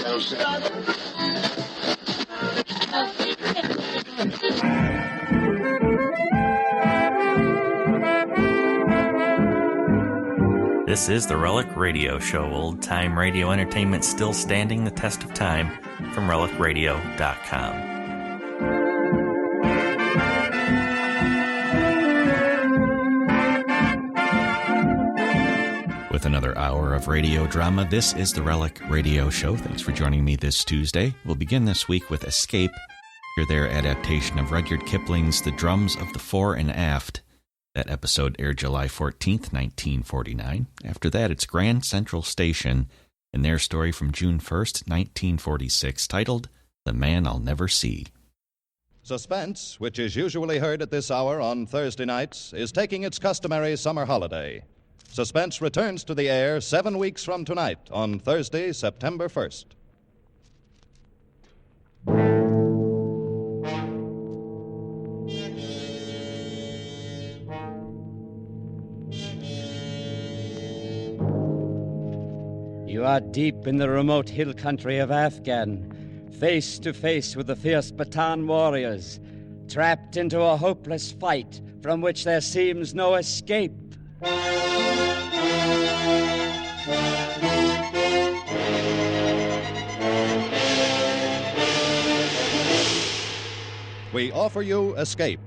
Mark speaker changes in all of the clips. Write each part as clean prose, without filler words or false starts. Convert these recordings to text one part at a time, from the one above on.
Speaker 1: This is the Relic Radio Show, old-time radio entertainment still standing the test of time, from relicradio.com. With another hour of radio drama, this is the Relic Radio Show. Thanks for joining me this Tuesday. We'll begin this week with Escape, their adaptation of Rudyard Kipling's The Drums of the Fore and Aft. That episode aired July 14th, 1949. After that, it's Grand Central Station and their story from June 1st, 1946, titled The Man I'll Never See.
Speaker 2: Suspense, which is usually heard at this hour on Thursday nights, is taking its customary summer holiday. Suspense returns to the air 7 weeks from tonight on Thursday, September 1st.
Speaker 3: You are deep in the remote hill country of Afghan, face to face with the fierce Pathan warriors, trapped into a hopeless fight from which there seems no escape.
Speaker 2: We offer you Escape,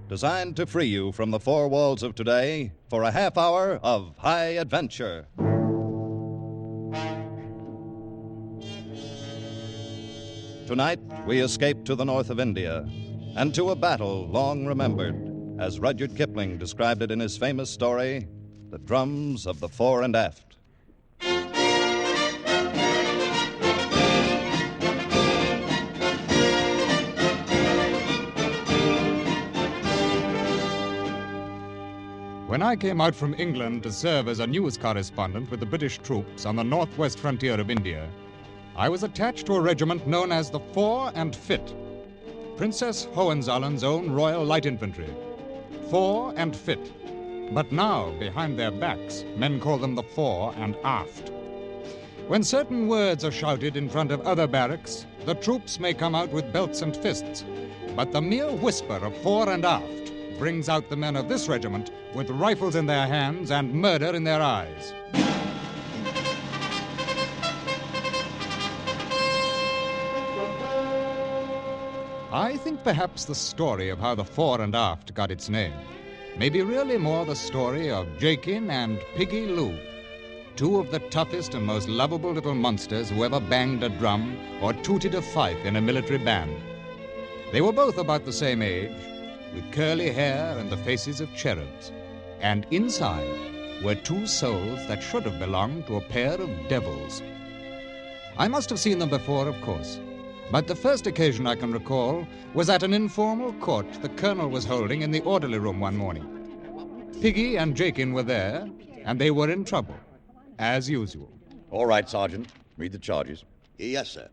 Speaker 2: designed to free you from the four walls of today for a half hour of high adventure. Tonight, we escape to the north of India and to a battle long remembered, as Rudyard Kipling described it in his famous story, The Drums of the Fore and Aft.
Speaker 4: When I came out from England to serve as a news correspondent with the British troops on the northwest frontier of India, I was attached to a regiment known as the Fore and Fit, Princess Hohenzollerns' own Royal Light Infantry. Fore and Fit. But now, behind their backs, men call them the Fore and Aft. When certain words are shouted in front of other barracks, the troops may come out with belts and fists, but the mere whisper of Fore and Aft brings out the men of this regiment with rifles in their hands and murder in their eyes. I think perhaps the story of how the Fore and Aft got its name may be really more the story of Jakin and Piggy Lou, two of the toughest and most lovable little monsters who ever banged a drum or tooted a fife in a military band. They were both about the same age, with curly hair and the faces of cherubs, and inside were two souls that should have belonged to a pair of devils. I must have seen them before, of course, but the first occasion I can recall was at an informal court the colonel was holding in the orderly room one morning. Piggy and Jakin were there, and they were in trouble, as usual.
Speaker 5: All right, Sergeant. Read the charges.
Speaker 6: Yes, sir.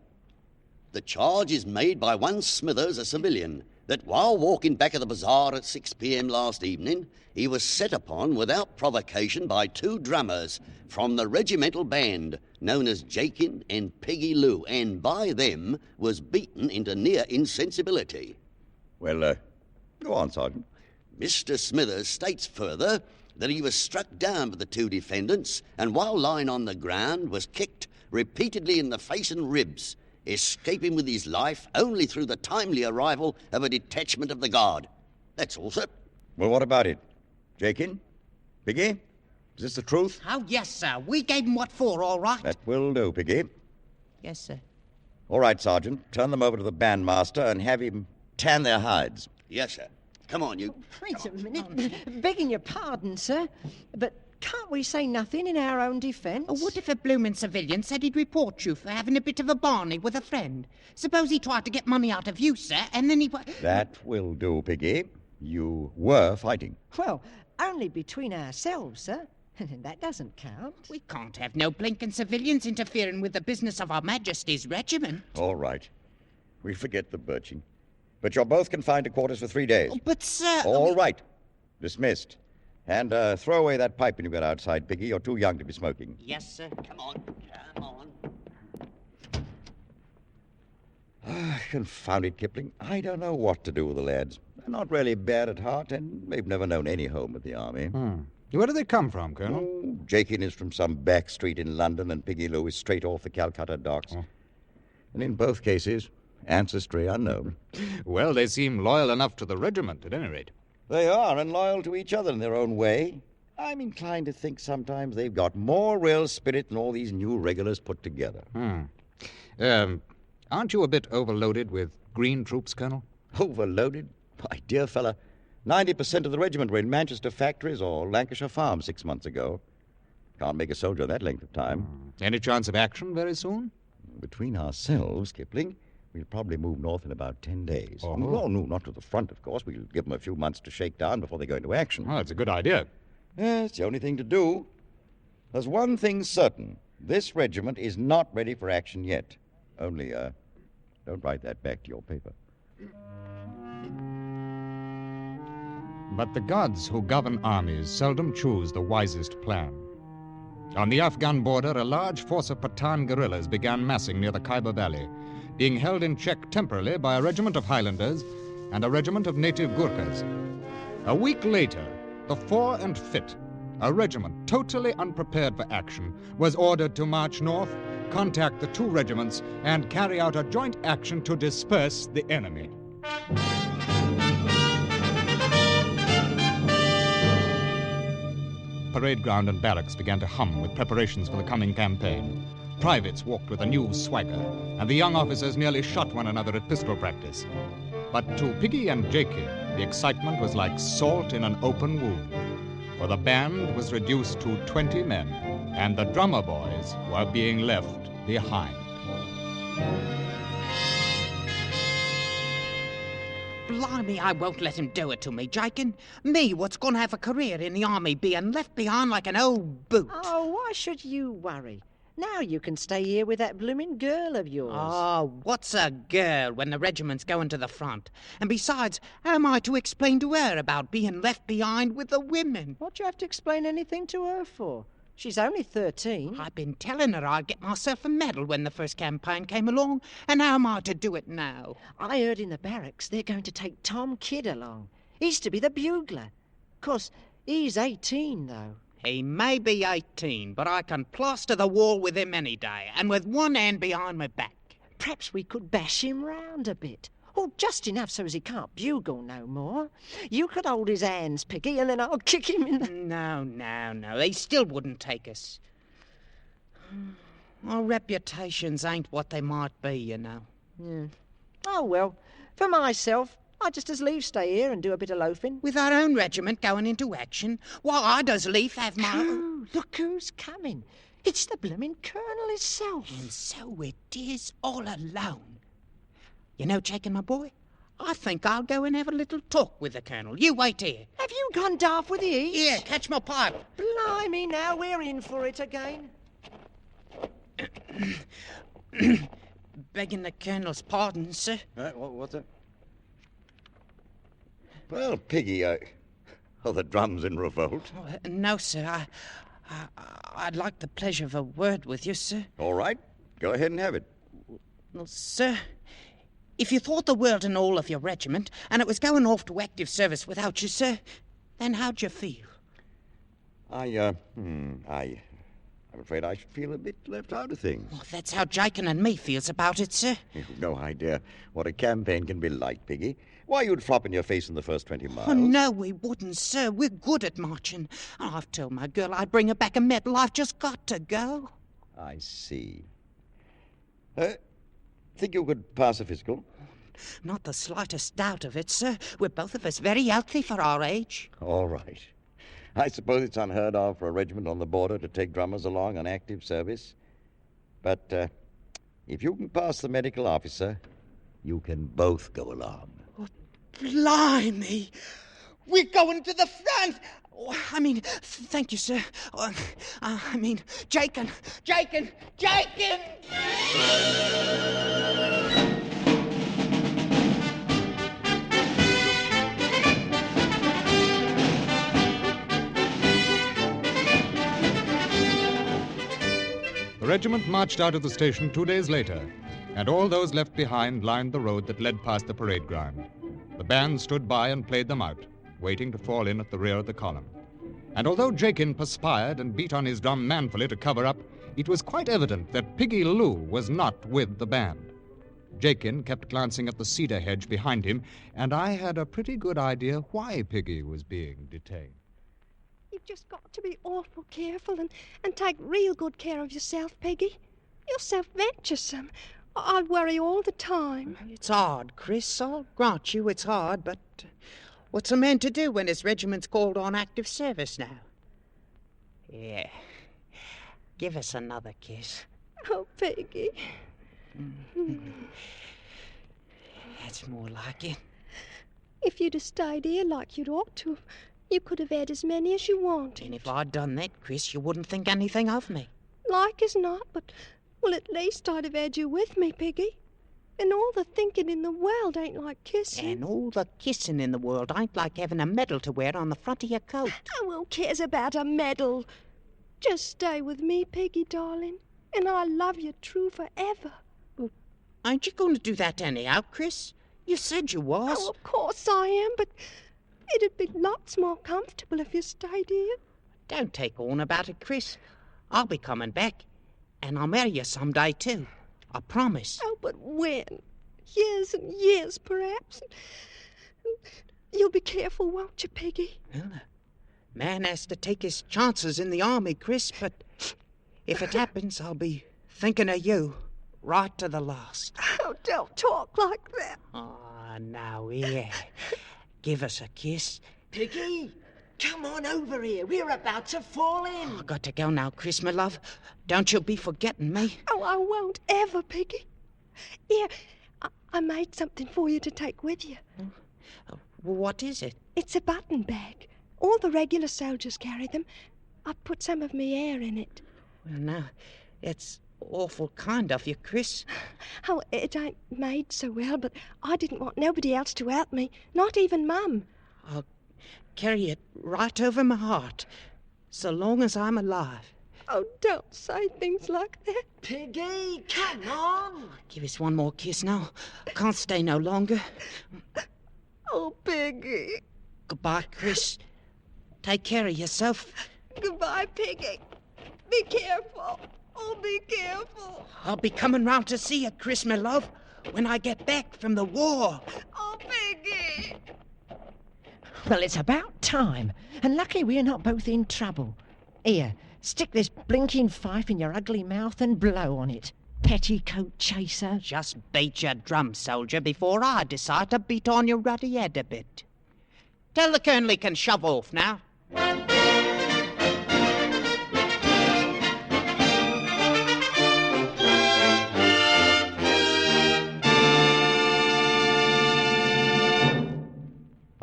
Speaker 6: The charge is made by one Smithers, a civilian, that while walking back of the bazaar at 6 p.m. last evening, he was set upon without provocation by two drummers from the regimental band known as Jakin and Peggy Lou, and by them was beaten into near insensibility.
Speaker 5: Well, go on, Sergeant.
Speaker 6: Mr. Smithers states further that he was struck down by the two defendants and while lying on the ground was kicked repeatedly in the face and ribs, escaping with his life only through the timely arrival of a detachment of the guard. That's all, sir.
Speaker 5: Well, what about it? Jakin? Piggy? Is this the truth?
Speaker 7: Oh, yes, sir. We gave him what for, all right?
Speaker 5: That will do, Piggy.
Speaker 7: Yes, sir.
Speaker 5: All right, Sergeant. Turn them over to the bandmaster and have him tan their hides.
Speaker 6: Yes, sir. Come on, you.
Speaker 8: Wait a minute. Begging your pardon, sir, but can't we say nothing in our own defence?
Speaker 7: Oh, what if a bloomin' civilian said he'd report you for having a bit of a barney with a friend? Suppose he tried to get money out of you, sir, and then he...
Speaker 5: That will do, Piggy. You were fighting.
Speaker 8: Well, only between ourselves, sir. That doesn't count.
Speaker 7: We can't have no blinking civilians interfering with the business of Her Majesty's regiment.
Speaker 5: All right. We forget the birching. But you're both confined to quarters for 3 days.
Speaker 7: Oh, but, sir...
Speaker 5: All right. Dismissed. And throw away that pipe when you get outside, Piggy. You're too young to be smoking.
Speaker 7: Yes, sir.
Speaker 6: Come on.
Speaker 5: confound it, Kipling. I don't know what to do with the lads. They're not really bad at heart, and they've never known any home at the army.
Speaker 4: Where do they come from, Colonel?
Speaker 5: Oh, Jakin is from some back street in London, and Piggy Lou is straight off the Calcutta docks. And in both cases, ancestry unknown.
Speaker 4: Well, they seem loyal enough to the regiment, at any rate.
Speaker 5: They are, and loyal to each other in their own way. I'm inclined to think sometimes they've got more real spirit than all these new regulars put together.
Speaker 4: Aren't you a bit overloaded with green troops, Colonel?
Speaker 5: Overloaded? My dear fella, 90% of the regiment were in Manchester factories or Lancashire farms 6 months ago. Can't make a soldier that length of time.
Speaker 4: Any chance of action very soon?
Speaker 5: Between ourselves, Kipling, we'll probably move north in about 10 days.
Speaker 4: Oh.
Speaker 5: No, not to the front, of course. We'll give them a few months to shake down before they go into action.
Speaker 4: Oh, that's a good idea.
Speaker 5: Yeah, it's the only thing to do. There's one thing certain. This regiment is not ready for action yet. Only, don't write that back to your paper.
Speaker 4: But the gods who govern armies seldom choose the wisest plan. On the Afghan border, a large force of Pathan guerrillas began massing near the Khyber Valley, being held in check temporarily by a regiment of Highlanders and a regiment of native Gurkhas. A week later, the Fore and Fit, a regiment totally unprepared for action, was ordered to march north, contact the two regiments, and carry out a joint action to disperse the enemy. Parade ground and barracks began to hum with preparations for the coming campaign. Privates walked with a new swagger, and the young officers nearly shot one another at pistol practice. But to Piggy and Jakey, the excitement was like salt in an open wound, for the band was reduced to 20 men, and the drummer boys were being left behind.
Speaker 7: Blimey, I won't let him do it to me, Jakin. Me, what's going to have a career in the army, being left behind like an old boot.
Speaker 8: Oh, why should you worry? Now you can stay here with that blooming girl of yours.
Speaker 7: Oh, what's a girl when the regiment's going to the front? And besides, how am I to explain to her about being left behind with the women?
Speaker 8: What do you have to explain anything to her for? She's only 13.
Speaker 7: I've been telling her I'd get myself a medal when the first campaign came along, and how am I to do it now?
Speaker 8: I heard in the barracks they're going to take Tom Kidd along. He's to be the bugler. 'Course, he's 18, though.
Speaker 7: He may be 18, but I can plaster the wall with him any day, and with one hand behind my back.
Speaker 8: Perhaps we could bash him round a bit. Oh, just enough so as he can't bugle no more. You could hold his hands, Piggy, and then I'll kick him in the...
Speaker 7: No. They still wouldn't take us. Our reputations ain't what they might be, you know.
Speaker 8: Yeah. Oh, well, for myself, I'd just as lief stay here and do a bit of loafing.
Speaker 7: With our own regiment going into action, why, I'd as lief have my...
Speaker 8: Oh, look who's coming. It's the blooming Colonel himself.
Speaker 7: And so it is, all alone. You know, Jakin, my boy, I think I'll go and have a little talk with the Colonel. You wait here.
Speaker 8: Have you gone daft with the eats?
Speaker 7: Here, catch my pipe.
Speaker 8: Blimey, now we're in for it again.
Speaker 7: Begging the Colonel's pardon, sir.
Speaker 5: What's that? Well, Piggy, the drum's in revolt.
Speaker 7: Oh, no, sir. I'd like the pleasure of a word with you, sir.
Speaker 5: All right. Go ahead and have it.
Speaker 7: Well, sir, if you thought the world and all of your regiment, and it was going off to active service without you, sir, then how'd you feel?
Speaker 5: I'm afraid I should feel a bit left out of things.
Speaker 7: Well, that's how Jakin and me feels about it, sir.
Speaker 5: You've no idea what a campaign can be like, Piggy. Why, you'd flop in your face in the first 20 miles.
Speaker 7: Oh, no, we wouldn't, sir. We're good at marching. I've told my girl I'd bring her back a medal. I've just got to go.
Speaker 5: I see. Think you could pass a physical?
Speaker 7: Not the slightest doubt of it, sir. We're both of us very healthy for our age.
Speaker 5: All right. I suppose it's unheard of for a regiment on the border to take drummers along on active service. But if you can pass the medical officer, you can both go along.
Speaker 7: Oh, blimey! We're going to the front! Oh, thank you, sir. Jakin!
Speaker 4: The regiment marched out of the station 2 days later, and all those left behind lined the road that led past the parade ground. The band stood by and played them out, waiting to fall in at the rear of the column. And although Jakin perspired and beat on his drum manfully to cover up, it was quite evident that Piggy Lou was not with the band. Jakin kept glancing at the cedar hedge behind him, and I had a pretty good idea why Piggy was being detained.
Speaker 9: You've just got to be awful careful and take real good care of yourself, Piggy. You're so venturesome. I'd worry all the time.
Speaker 7: It's hard, Chris. I'll grant you it's hard, but what's a man to do when his regiment's called on active service now? Yeah. Give us another kiss.
Speaker 9: Oh, Piggy.
Speaker 7: That's more like it.
Speaker 9: If you'd have stayed here like you'd ought to, you could have had as many as you wanted.
Speaker 7: And if I'd done that, Chris, you wouldn't think anything of me.
Speaker 9: Like as not, but, well, at least I'd have had you with me, Piggy. And all the thinking in the world ain't like kissing.
Speaker 7: And all the kissing in the world ain't like having a medal to wear on the front of your coat.
Speaker 9: Oh, who cares about a medal? Just stay with me, Piggy, darling, and I'll love you true forever.
Speaker 7: Ain't you going to do that anyhow, Chris? You said you was.
Speaker 9: Oh, of course I am, but it'd be lots more comfortable if you stayed here.
Speaker 7: Don't take on about it, Chris. I'll be coming back, and I'll marry you someday, too. I promise.
Speaker 9: Oh, but when? Years and years, perhaps. You'll be careful, won't you, Piggy?
Speaker 7: Well, a man has to take his chances in the army, Chris, but if it happens, I'll be thinking of you right to the last.
Speaker 9: Oh, don't talk like that.
Speaker 7: Oh, now, here. Give us a kiss.
Speaker 8: Piggy, come on over here. We're about to fall in.
Speaker 7: I've got to go now, Chris, my love. Don't you be forgetting me.
Speaker 9: Oh, I won't ever, Piggy. Here, I made something for you to take with you.
Speaker 7: What is it?
Speaker 9: It's a button bag. All the regular soldiers carry them. I put some of me hair in it.
Speaker 7: Well, now, it's awful kind of you, Chris.
Speaker 9: Oh, it ain't made so well, but I didn't want nobody else to help me, not even Mum.
Speaker 7: I'll carry it right over my heart, so long as I'm alive.
Speaker 9: Oh, don't say things like that.
Speaker 8: Piggy, come on.
Speaker 7: Give us one more kiss now. Can't stay no longer.
Speaker 9: Oh, Piggy.
Speaker 7: Goodbye, Chris. Take care of yourself.
Speaker 9: Goodbye, Piggy. Be careful. Oh, be careful.
Speaker 7: I'll be coming round to see you, Chris, my love, when I get back from the war.
Speaker 9: Oh, Piggy.
Speaker 8: Well, it's about time. And lucky we're not both in trouble. Here, stick this blinking fife in your ugly mouth and blow on it. Petticoat chaser.
Speaker 7: Just beat your drum, soldier, before I decide to beat on your ruddy head a bit. Tell the colonel he can shove off now.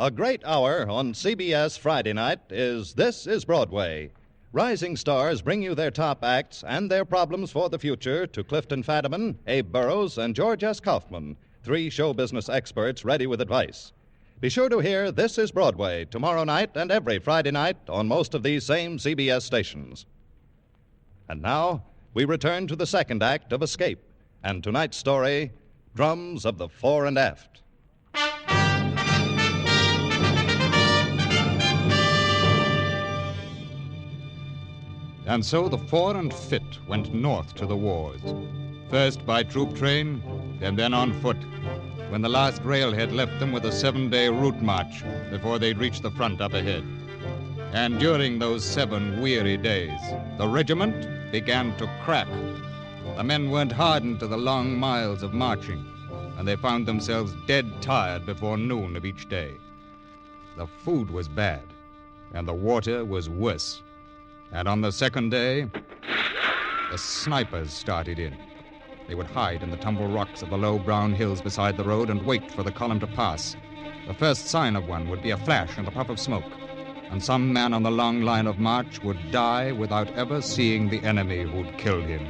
Speaker 2: A great hour on CBS Friday night is This is Broadway. Rising stars bring you their top acts and their problems for the future to Clifton Fadiman, Abe Burrows, and George S. Kaufman, three show business experts ready with advice. Be sure to hear This is Broadway tomorrow night and every Friday night on most of these same CBS stations. And now, we return to the second act of Escape, and tonight's story, Drums of the Fore and Aft.
Speaker 4: And so the Fore and Fit went north to the wars, first by troop train, and then on foot, when the last railhead left them with a 7-day route march before they'd reach the front up ahead. And during those 7 weary days, the regiment began to crack. The men weren't hardened to the long miles of marching, and they found themselves dead tired before noon of each day. The food was bad, and the water was worse. And on the second day, the snipers started in. They would hide in the tumble rocks of the low brown hills beside the road and wait for the column to pass. The first sign of one would be a flash and a puff of smoke, and some man on the long line of march would die without ever seeing the enemy who'd killed him.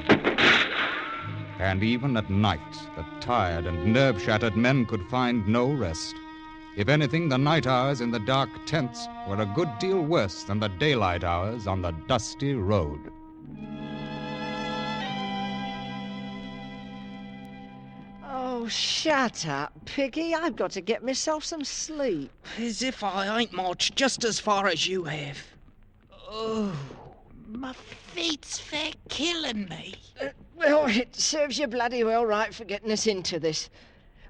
Speaker 4: And even at night, the tired and nerve-shattered men could find no rest. If anything, the night hours in the dark tents were a good deal worse than the daylight hours on the dusty road.
Speaker 8: Oh, shut up, Piggy. I've got to get myself some sleep.
Speaker 7: As if I ain't marched just as far as you have. Oh, my feet's fair killing me.
Speaker 8: Well, it serves you bloody well right for getting us into this.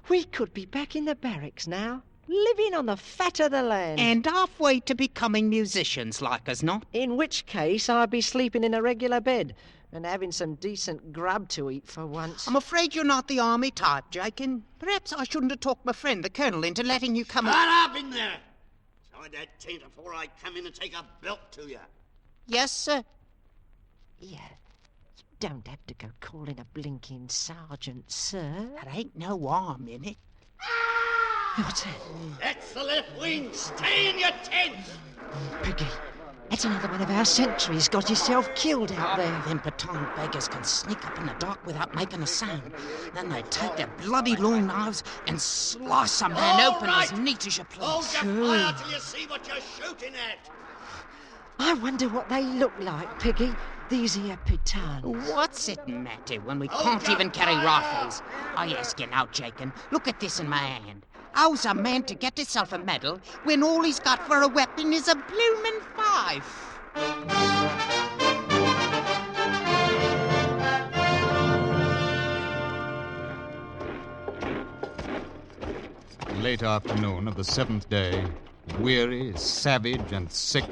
Speaker 8: We could be back in the barracks now, living on the fat of the land.
Speaker 7: And halfway to becoming musicians, like as not.
Speaker 8: In which case, I'd be sleeping in a regular bed and having some decent grub to eat for once.
Speaker 7: I'm afraid you're not the army type, Jakin. Perhaps I shouldn't have talked my friend, the Colonel, into letting you come...
Speaker 6: Shut up in there! Inside that tent before I come in and take a belt to you.
Speaker 7: Yes, sir.
Speaker 8: Yeah, you don't have to go calling a blinking sergeant, sir.
Speaker 7: There ain't no harm in it.
Speaker 8: What's that?
Speaker 6: That's the left wing. Stay in your tent!
Speaker 8: Piggy, that's another one of our sentries got yourself killed out there.
Speaker 7: Them Pathan beggars can sneak up in the dark without making a sound. Then they take their bloody long knives and slice a man open as neat as you please.
Speaker 6: Hold your fire till you see what you're shooting at.
Speaker 8: I wonder what they look like, Piggy, these here Pathans.
Speaker 7: What's it matter when we can't even carry rifles? I ask you now, Jakin, look at this in my hand. How's a man to get himself a medal when all he's got for a weapon is a bloomin' fife?
Speaker 4: Late afternoon of the 7th day, weary, savage, and sick,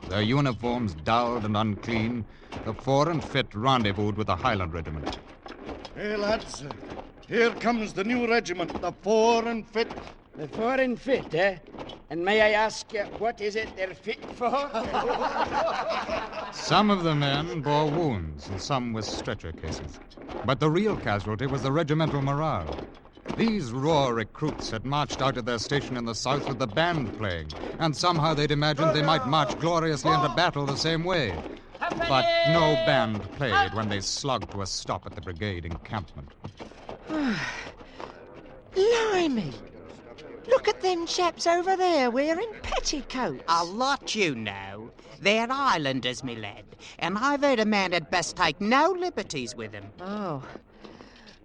Speaker 4: their uniforms dulled and unclean, the Fore and Fit rendezvoused with the Highland Regiment.
Speaker 10: Hey, lads, here comes the new regiment, the Fore and Fit.
Speaker 3: The Fore and Fit, eh? And may I ask you, what is it they're fit for?
Speaker 4: Some of the men bore wounds, and some with stretcher cases. But the real casualty was the regimental morale. These raw recruits had marched out of their station in the south with the band playing, and somehow they'd imagined they might march gloriously into battle the same way. But no band played when they slugged to a stop at the brigade encampment.
Speaker 8: Blimey! Look at them chaps over there wearing petticoats.
Speaker 7: A lot you know. They're islanders, me lad, and I've heard a man had best take no liberties with them.
Speaker 8: Oh.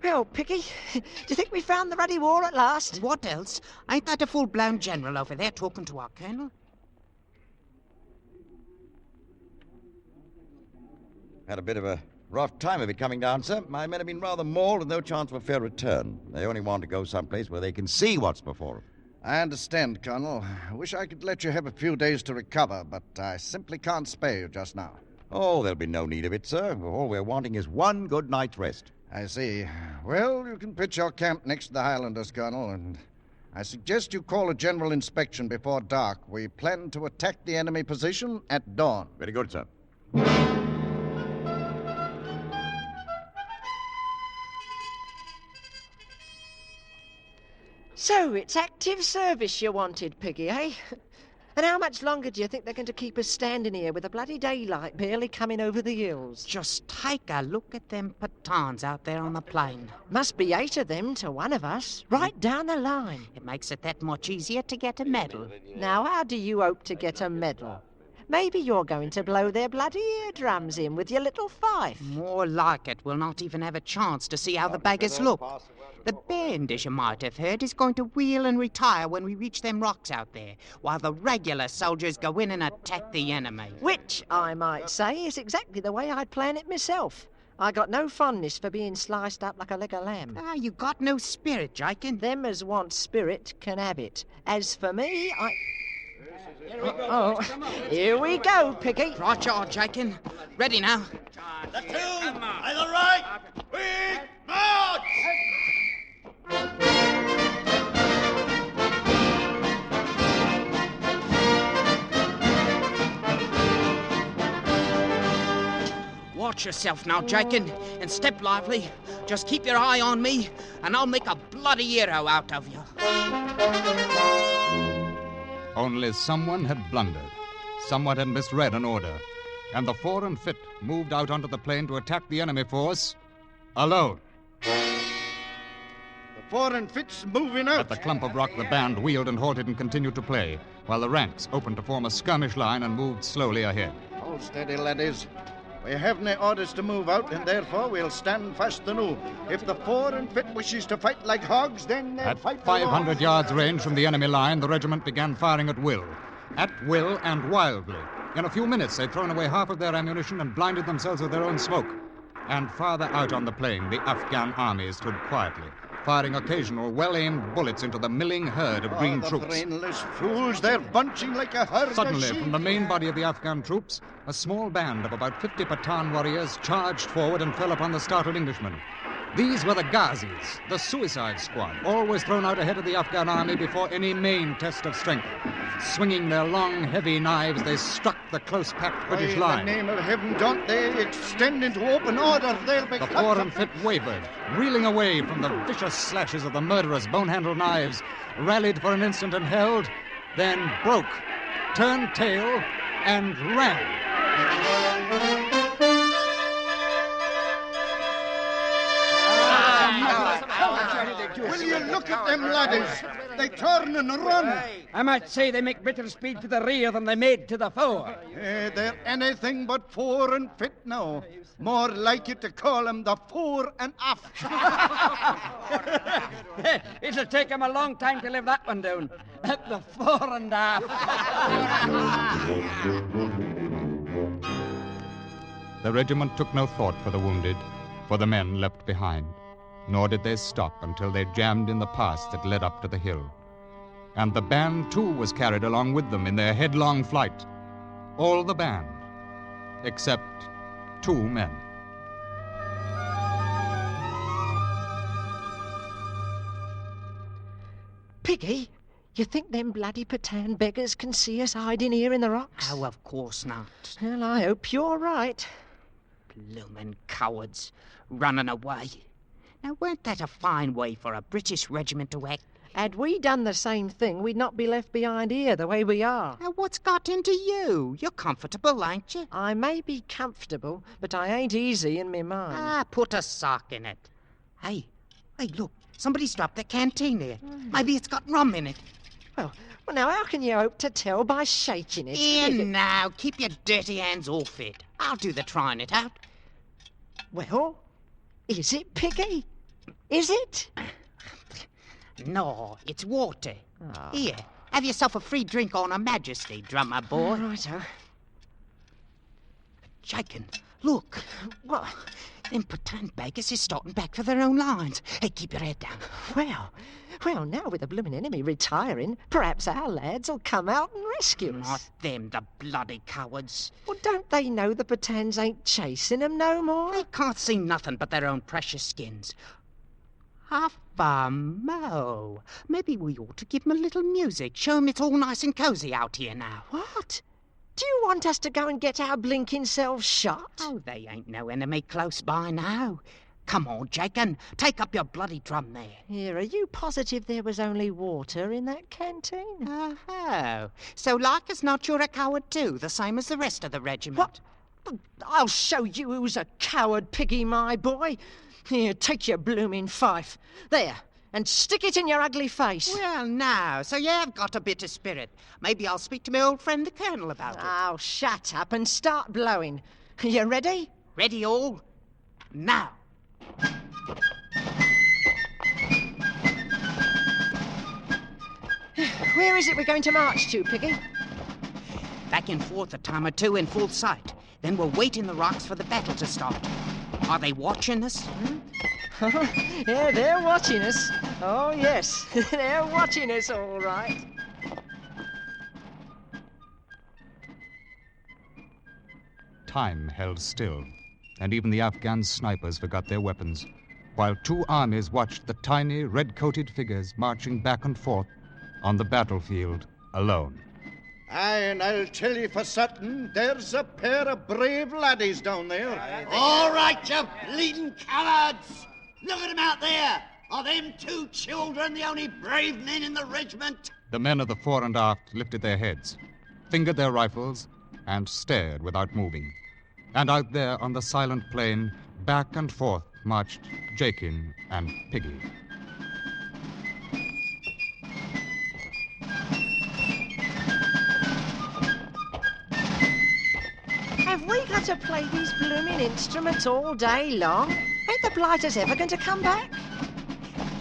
Speaker 8: Well, Piggy, do you think we found the ruddy war at last?
Speaker 7: What else? Ain't that a full-blown general over there talking to our colonel?
Speaker 5: Had a bit of a rough time of it coming down, sir. My men have been rather mauled with no chance of a fair return. They only want to go someplace where they can see what's before them.
Speaker 10: I understand, Colonel. I wish I could let you have a few days to recover, but I simply can't spare you just now.
Speaker 5: Oh, there'll be no need of it, sir. All we're wanting is one good night's rest.
Speaker 10: I see. Well, you can pitch your camp next to the Highlanders, Colonel, and I suggest you call a general inspection before dark. We plan to attack the enemy position at dawn.
Speaker 5: Very good, sir.
Speaker 8: So, it's active service you wanted, Piggy, eh? And how much longer do you think they're going to keep us standing here with the bloody daylight barely coming over the hills?
Speaker 7: Just take a look at them Pathans out there on the plain.
Speaker 8: Must be 8 of them to one of us, right down the line.
Speaker 7: It makes it that much easier to get a medal.
Speaker 8: Now, how do you hope to get a medal? Maybe you're going to blow their bloody eardrums in with your little fife.
Speaker 7: More like it. We'll not even have a chance to see how the beggars look. The band, as you might have heard, is going to wheel and retire when we reach them rocks out there, while the regular soldiers go in and attack the enemy.
Speaker 8: Which, I might say, is exactly the way I'd plan it myself. I got no fondness for being sliced up like a leg of lamb.
Speaker 7: Ah, you got no spirit, Jakin.
Speaker 8: Them as want spirit can have it. As for me, I... Here we go, Piggy.
Speaker 7: Right, you are, Jakin. Ready now.
Speaker 6: The two, either right, quick, march!
Speaker 7: Watch yourself now, Jakin, and step lively. Just keep your eye on me, and I'll make a bloody hero out of you.
Speaker 4: Only someone had blundered. Someone had misread an order. And the Fore and Fit moved out onto the plain to attack the enemy force alone.
Speaker 10: The Fore and Fit's moving out.
Speaker 4: At the clump of rock, the band wheeled and halted and continued to play, while the ranks opened to form a skirmish line and moved slowly ahead.
Speaker 10: Hold steady, laddies. We have no orders to move out, and therefore we'll stand fast anew. If the Fore and Fit wishes to fight like hogs, then they'll fight
Speaker 4: At 500 yards range from the enemy line, the regiment began firing at will. At will and wildly. In a few minutes, they'd thrown away half of their ammunition and blinded themselves with their own smoke. And farther out on the plain, the Afghan army stood quietly, firing occasional well-aimed bullets into the milling herd of green troops.
Speaker 10: Brainless fools, they're bunching like a herd
Speaker 4: Suddenly,
Speaker 10: of sheep.
Speaker 4: from the main body of the Afghan troops, a small band of about 50 Pathan warriors charged forward and fell upon the startled Englishmen. These were the Ghazis, the suicide squad, always thrown out ahead of the Afghan army before any main test of strength. Swinging their long, heavy knives, they struck the close-packed British line.
Speaker 10: In the name of heaven, don't they extend into open order? They'll be
Speaker 4: The Fore and Fit wavered, reeling away from the vicious slashes of the murderous bone-handled knives, rallied for an instant and held, then broke, turned tail, and ran.
Speaker 10: Will you look at them laddies? They turn and run.
Speaker 3: I might say they make better speed to the rear than they made to the fore.
Speaker 10: They're anything but Fore and Fit now. More like it to call them the Fore and Aft.
Speaker 3: It'll take them a long time to live that one down. At the fore and aft.
Speaker 4: The regiment took no thought for the wounded, for the men left behind. Nor did they stop until they jammed in the pass that led up to the hill. And the band, too, was carried along with them in their headlong flight. All the band, except 2 men.
Speaker 8: Piggy, you think them bloody Pathan beggars can see us hiding here in the rocks?
Speaker 7: Oh, of course not.
Speaker 8: Well, I hope you're right.
Speaker 7: Bloomin' cowards, running away. Now, weren't that a fine way for a British regiment to act?
Speaker 8: Had we done the same thing, we'd not be left behind here the way we are.
Speaker 7: Now, what's got into you? You're comfortable, ain't you?
Speaker 8: I may be comfortable, but I ain't easy in me mind.
Speaker 7: Ah, put a sock in it. Hey, look, somebody's dropped the canteen here. Maybe it's got rum in it.
Speaker 8: Well, now, how can you hope to tell by shaking it?
Speaker 7: Here now, keep your dirty hands off it. I'll do the trying it out.
Speaker 8: Well, is it, Piggy? Is it?
Speaker 7: No, it's water.
Speaker 8: Oh.
Speaker 7: Here, have yourself a free drink on Her Majesty, drummer boy.
Speaker 8: Righto.
Speaker 7: Shaken, look.
Speaker 8: What?
Speaker 7: Them Pathan beggars is starting back for their own lines. Hey, keep your head down.
Speaker 8: Well, now with the bloomin' enemy retiring, perhaps our lads'll come out and rescue us.
Speaker 7: Not them, the bloody cowards.
Speaker 8: Well, don't they know the Pathans ain't chasing 'em no more?
Speaker 7: They can't see nothing but their own precious skins. Mo. Maybe we ought to give 'em a little music. Show 'em it's all nice and cosy out here now.
Speaker 8: What? Do you want us to go and get our blinking selves shot?
Speaker 7: Oh, they ain't no enemy close by now. Come on, Jakin, take up your bloody drum there.
Speaker 8: Here, are you positive there was only water in that canteen?
Speaker 7: Oh, so like as not you're a coward too, the same as the rest of the regiment.
Speaker 8: What? I'll show you who's a coward, Piggy, my boy. Here, take your blooming fife. There, and stick it in your ugly face.
Speaker 7: Well, now, so you have got a bit of spirit. Maybe I'll speak to my old friend the Colonel about it.
Speaker 8: Oh, shut up and start blowing. You ready?
Speaker 7: Ready all? Now.
Speaker 8: Where is it we're going to march to, Piggy?
Speaker 7: Back and forth a time or two in full sight. Then we'll wait in the rocks for the battle to start. Are they watching us?
Speaker 8: Yeah, they're watching us. Oh, yes, they're watching us all right.
Speaker 4: Time held still, and even the Afghan snipers forgot their weapons, while 2 armies watched the tiny, red-coated figures marching back and forth on the battlefield alone.
Speaker 10: Aye, and I'll tell you for certain, there's a pair of brave laddies down there.
Speaker 6: All right, you bleeding cowards! Look at them out there! Are them 2 children the only brave men in the regiment?
Speaker 4: The men of the fore and aft lifted their heads, fingered their rifles, and stared without moving. And out there on the silent plain, back and forth marched Jakin and Piggy.
Speaker 8: Have we got to play these blooming instruments all day long? Ain't the blighters ever going to come back?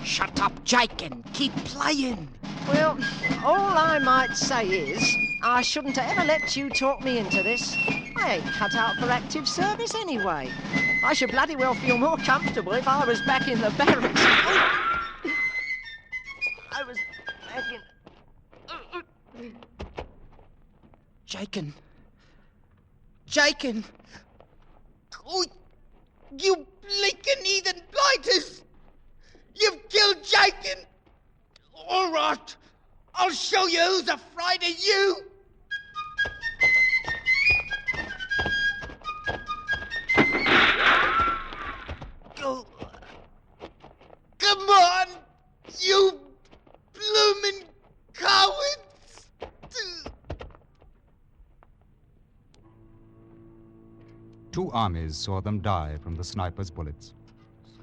Speaker 7: Shut up, Jake, and keep playing.
Speaker 8: Well, all I might say is I shouldn't have ever let you talk me into this. I ain't cut out for active service anyway. I should bloody well feel more comfortable if I was back in the barracks. I was back in...
Speaker 7: Jakin! Oh, you blinking heathen blighters! You've killed Jakin! All right, I'll show you who's afraid of you! Go. Come on, you bloomin' cowards!
Speaker 4: 2 armies saw them die from the sniper's bullets.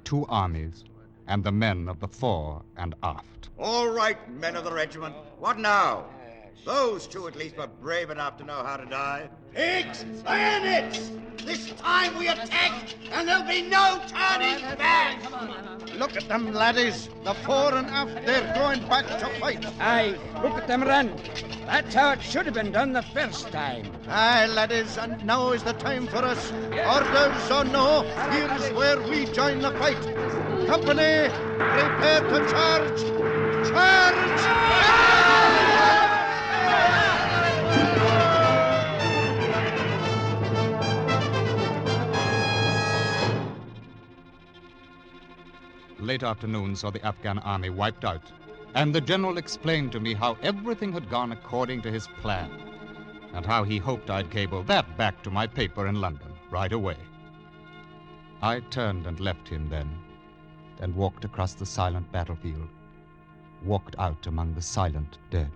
Speaker 4: 2 armies, and the men of the fore and aft.
Speaker 11: All right, men of the regiment. What now? Those 2 at least were brave enough to know how to die.
Speaker 6: Pigs! Bayonets! This time we attack, and there'll be no turning back!
Speaker 10: Look at them, laddies. The fore and aft, they're going back to fight.
Speaker 3: Aye, look at them run. That's how it should have been done the first time.
Speaker 10: Aye, laddies, and now is the time for us. Orders or no, here's where we join the fight. Company, prepare to charge! Charge!
Speaker 4: Late afternoon saw the Afghan army wiped out, and the general explained to me how everything had gone according to his plan, and how he hoped I'd cable that back to my paper in London right away. I turned and left him then, and walked across the silent battlefield, walked out among the silent dead.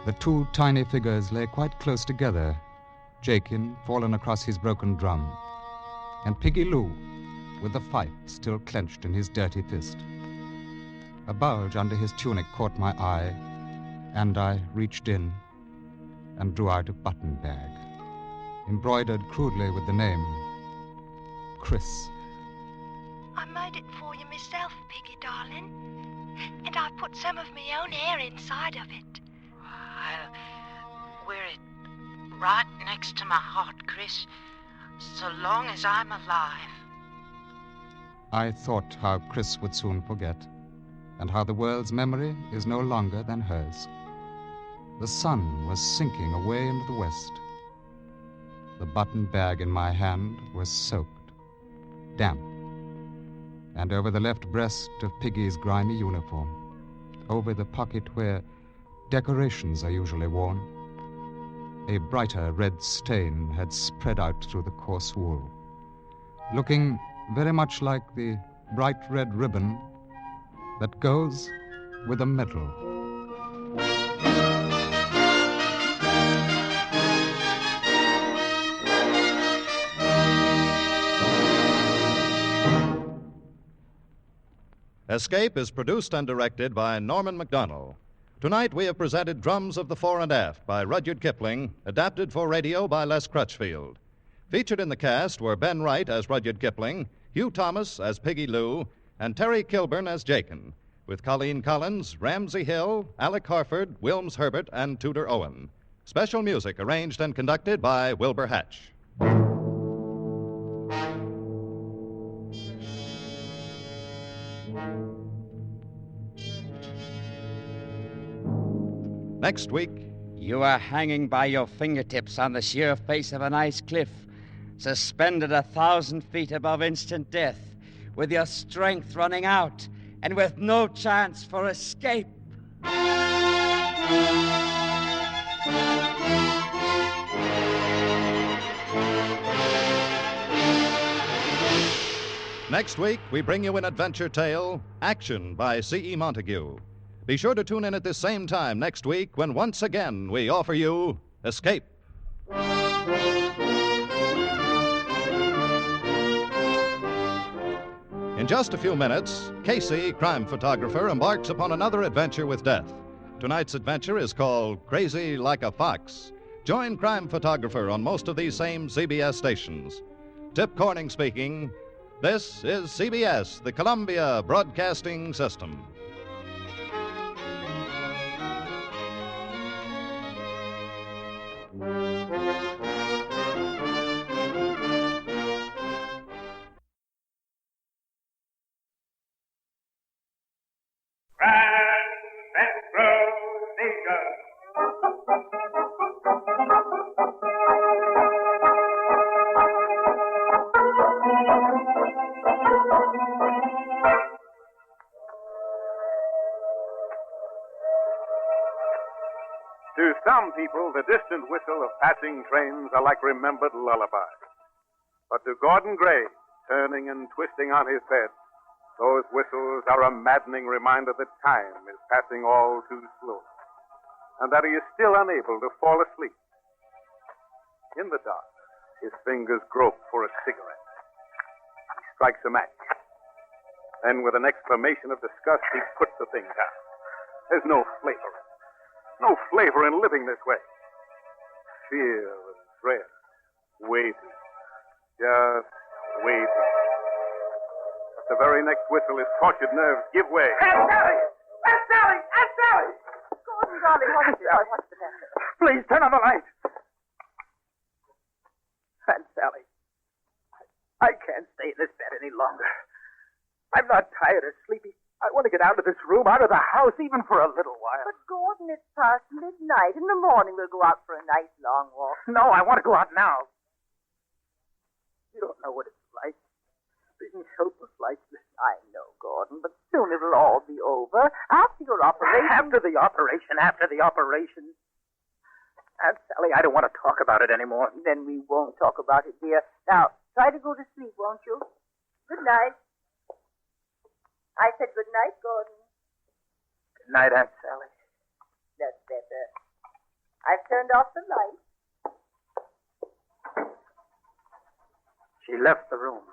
Speaker 4: The 2 tiny figures lay quite close together, Jakin fallen across his broken drum, and Piggy Lou with the fife still clenched in his dirty fist. A bulge under his tunic caught my eye, and I reached in and drew out a button bag, embroidered crudely with the name Chris.
Speaker 9: I made it for you myself, Piggy darling, and I put some of my own hair inside of it.
Speaker 12: I'll wear it right next to my heart, Chris, so long as I'm alive.
Speaker 4: I thought how Chris would soon forget, and how the world's memory is no longer than hers. The sun was sinking away into the west. The button bag in my hand was soaked, damp, and over the left breast of Piggy's grimy uniform, over the pocket where decorations are usually worn, a brighter red stain had spread out through the coarse wool, looking very much like the bright red ribbon that goes with a medal.
Speaker 2: Escape is produced and directed by Norman MacDonald. Tonight we have presented Drums of the Fore and Aft by Rudyard Kipling, adapted for radio by Les Crutchfield. Featured in the cast were Ben Wright as Rudyard Kipling, Hugh Thomas as Piggy Lou, and Terry Kilburn as Jakin, with Colleen Collins, Ramsey Hill, Alec Harford, Wilms Herbert, and Tudor Owen. Special music arranged and conducted by Wilbur Hatch. Next week,
Speaker 3: you are hanging by your fingertips on the sheer face of an ice cliff, suspended 1,000 feet above instant death, with your strength running out and with no chance for escape.
Speaker 2: Next week, we bring you an adventure tale, Action by C.E. Montague. Be sure to tune in at this same time next week when once again we offer you Escape. In just a few minutes, Casey, crime photographer, embarks upon another adventure with death. Tonight's adventure is called Crazy Like a Fox. Join crime photographer on most of these same CBS stations. Tip Corning speaking. This is CBS, the Columbia Broadcasting System.
Speaker 13: To some people, the distant whistle of passing trains are like remembered lullabies. But to Gordon Gray, turning and twisting on his bed, those whistles are a maddening reminder that time is passing all too slowly, and that he is still unable to fall asleep. In the dark, his fingers grope for a cigarette. He strikes a match. Then, with an exclamation of disgust, he puts the thing down. There's no flavor. No flavor in living this way. Fear and dread. Waiting. Just waiting. At the very next whistle, his tortured nerves give way.
Speaker 14: Aunt Sally! Aunt Sally! Aunt Sally! Gordon, darling, what's the matter?
Speaker 13: Please, turn on the light.
Speaker 14: Aunt Sally, I can't stay in this bed any longer. I'm not tired or sleepy. I want to get out of this room, out of the house, even for a little while.
Speaker 15: But, Gordon, it's past midnight. In the morning, we'll go out for a nice long walk.
Speaker 14: No, I want to go out now. You don't know what it's like. Being helpless like this.
Speaker 15: I know, Gordon, but soon it'll all be over. After your operation.
Speaker 14: After the operation. Aunt Sally, I don't want to talk about it anymore.
Speaker 15: Then we won't talk about it, dear. Now, try to go to sleep, won't you? Good night. I said good night, Gordon.
Speaker 14: Good night, Aunt Sally.
Speaker 15: That's better. I've turned off the light.
Speaker 14: She left the room,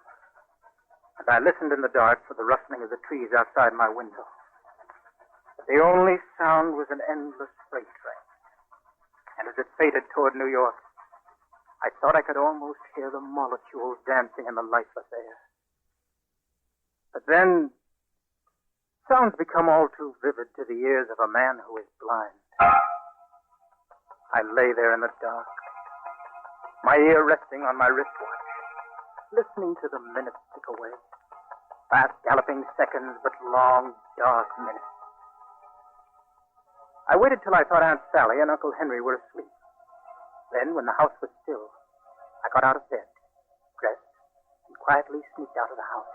Speaker 14: and I listened in the dark for the rustling of the trees outside my window. The only sound was an endless freight train. And as it faded toward New York, I thought I could almost hear the molecules dancing in the lifeless air. But then, sounds become all too vivid to the ears of a man who is blind. I lay there in the dark, my ear resting on my wristwatch, listening to the minutes tick away. Fast galloping seconds, but long, dark minutes. I waited till I thought Aunt Sally and Uncle Henry were asleep. Then, when the house was still, I got out of bed, dressed, and quietly sneaked out of the house.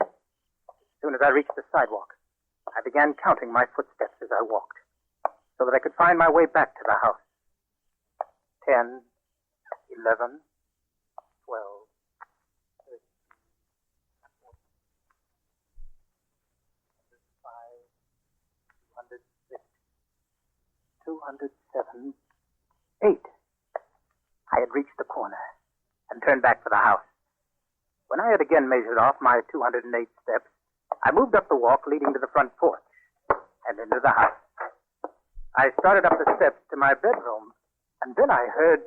Speaker 14: As soon as I reached the sidewalk, I began counting my footsteps as I walked, so that I could find my way back to the house. 10, 11, 12, 13, 206, 207, 8. I had reached the corner and turned back for the house. When I had again measured off my 208 steps, I moved up the walk leading to the front porch and into the house. I started up the steps to my bedroom, and then I heard...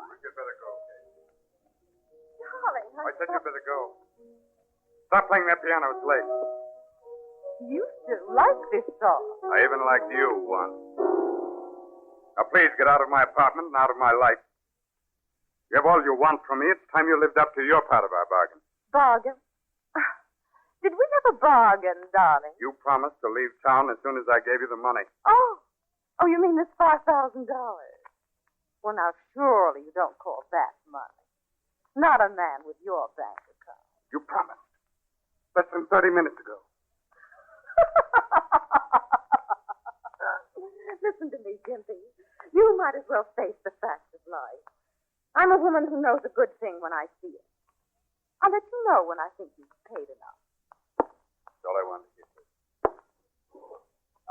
Speaker 13: You'd better go, Kate.
Speaker 15: Darling,
Speaker 13: I said you'd better go. Stop playing that piano. It's late.
Speaker 15: You still like this song.
Speaker 13: I even liked you once. Now, please get out of my apartment and out of my life. You have all you want from me. It's time you lived up to your part of our bargain.
Speaker 15: Bargain? Did we have a bargain, darling?
Speaker 13: You promised to leave town as soon as I gave you the money.
Speaker 15: Oh, you mean this $5,000? Well, now, surely you don't call that money. Not a man with your bank account.
Speaker 13: You promised. Less than 30 minutes ago.
Speaker 15: Listen to me, Gimpy. You might as well face the facts of life. I'm a woman who knows a good thing when I see it. I'll let you know when I think you've paid enough.
Speaker 13: That's all I wanted you to.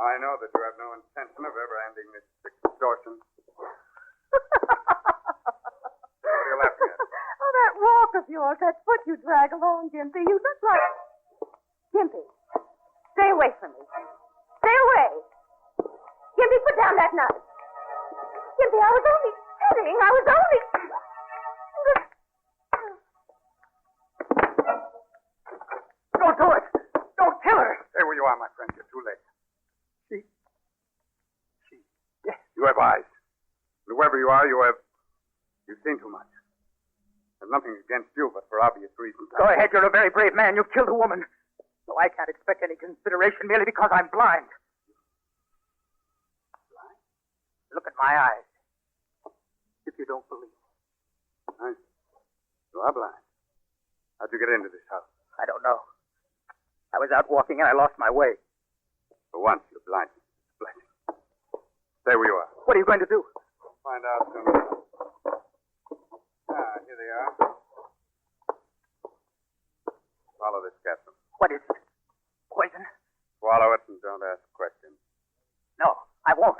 Speaker 13: I know that you have no intention of ever ending this extortion. What are you laughing at?
Speaker 15: Oh, that walk of yours, that foot you drag along, Gimpy. You look like... Gimpy. away from me. Stay away. Gimpy, put down that knife. Gimpy, I was only kidding. I was only...
Speaker 14: Don't do it. Don't kill her.
Speaker 13: Stay where you are, my friend. You're too late. Yes. You have eyes. Whoever you are, you've seen too much. There's nothing against you, but for obvious reasons.
Speaker 14: Go ahead. You're a very brave man. You've killed a woman. So I can't expect any consideration merely because I'm blind. Blind? Look at my eyes. If you don't believe.
Speaker 13: You are blind. How'd you get into this house?
Speaker 14: I don't know. I was out walking and I lost my way.
Speaker 13: For once, you're blind. Blessing. Stay where you are.
Speaker 14: What are you going to do?
Speaker 13: Find out soon enough. Here they are. Swallow this capsule.
Speaker 14: What is it? Poison?
Speaker 13: Swallow it and don't ask questions.
Speaker 14: No, I won't.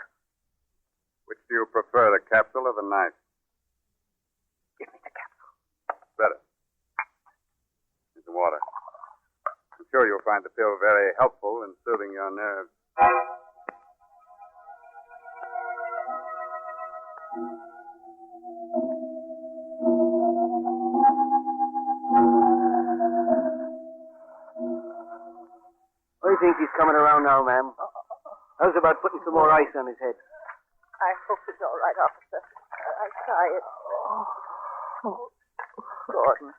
Speaker 13: Which do you prefer, the capsule or the knife?
Speaker 14: Give me the capsule.
Speaker 13: Better. Here's the water. I'm sure you'll find the pill very helpful in soothing your nerves.
Speaker 16: I think he's coming around now, ma'am. How's about putting some more ice on his head?
Speaker 15: I hope it's all right, officer. I'll try it. Oh. Gordon.